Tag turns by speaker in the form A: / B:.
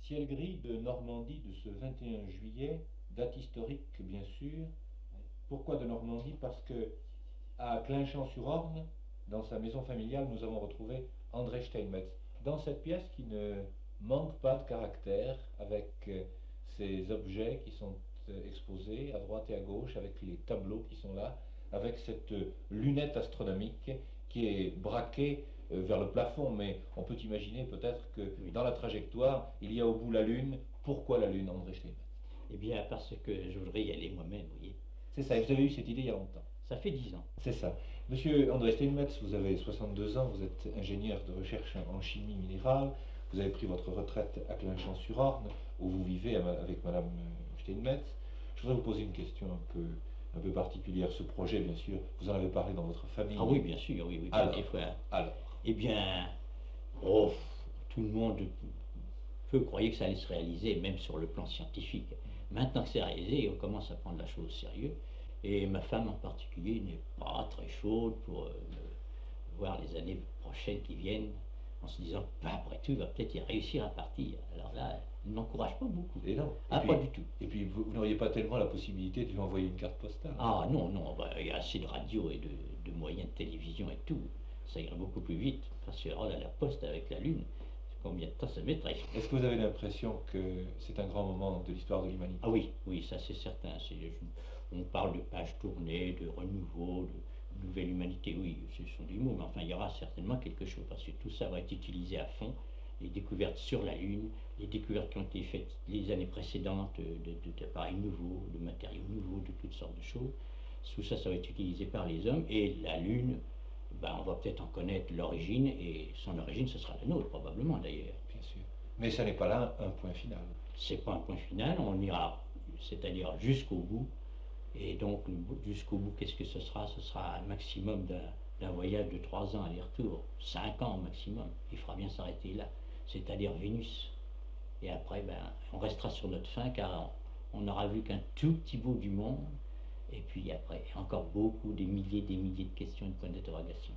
A: Ciel gris de Normandie de ce 21 juillet, date historique bien sûr. Pourquoi de Normandie? Parce que à Clinchamp-sur-Orne, dans sa maison familiale, nous avons retrouvé André Steinmetz. Dans cette pièce qui ne manque pas de caractère, avec ces objets qui sont exposés à droite et à gauche, avec les tableaux qui sont là, avec cette lunette astronomique qui est braquée vers le plafond, mais on peut imaginer peut-être que
B: Oui.
A: dans la trajectoire, il y a au bout la Lune. Pourquoi la Lune, André Steinmetz?
B: Eh bien, parce que je voudrais y aller moi-même, vous voyez.
A: C'est ça, et vous avez eu cette idée il y a longtemps.
B: Ça fait 10 ans.
A: C'est ça. Monsieur André Steinmetz, vous avez 62 ans, vous êtes ingénieur de recherche en chimie minérale, vous avez pris votre retraite à Clinchamp-sur-Orne, où vous vivez avec Madame Steinmetz. Je voudrais vous poser une question un peu particulière. Ce projet, bien sûr, vous en avez parlé dans votre famille.
B: Ah oui, bien sûr, oui, oui.
A: Alors,
B: Des fois.
A: alors.
B: Eh bien, oh, tout le monde peut croire que ça allait se réaliser, même sur le plan scientifique. Maintenant que c'est réalisé, on commence à prendre la chose au sérieux. Et ma femme en particulier n'est pas très chaude pour voir les années prochaines qui viennent, en se disant, bah, après tout, il va peut-être y réussir à partir. Alors là, elle ne m'encourage pas beaucoup.
A: Et non.
B: Ah, pas du tout.
A: Et puis, vous n'auriez pas tellement la possibilité de lui envoyer une carte postale.
B: Ah non, non, bah, il y a assez de radio et de moyens de télévision et tout. Ça irait beaucoup plus vite, parce que oh là, la poste avec la Lune, combien de temps ça mettrait?
A: Est-ce que vous avez l'impression que c'est un grand moment de l'histoire de l'humanité?
B: Ah oui, oui, ça c'est certain. On parle de page tournée, de renouveau, de nouvelle humanité, oui, ce sont des mots, mais enfin il y aura certainement quelque chose, parce que tout ça va être utilisé à fond. Les découvertes sur la Lune, les découvertes qui ont été faites les années précédentes d'appareils nouveaux, de matériaux nouveaux, de toutes sortes de choses. Tout ça, ça va être utilisé par les hommes, et la Lune, ben, on va peut-être en connaître l'origine, et son origine, ce sera la nôtre, probablement d'ailleurs.
A: Bien sûr. Mais ça n'est pas là un point final.
B: C'est pas un point final, on ira, c'est-à-dire jusqu'au bout. Et donc, jusqu'au bout, qu'est-ce que ce sera? Ce sera un maximum d'un voyage de 3 ans aller-retour, 5 ans au maximum. Il fera bien s'arrêter là, c'est-à-dire Vénus. Et après, ben, on restera sur notre fin, car on n'aura vu qu'un tout petit bout du monde. Et puis après, encore beaucoup, des milliers de questions et de points d'interrogation.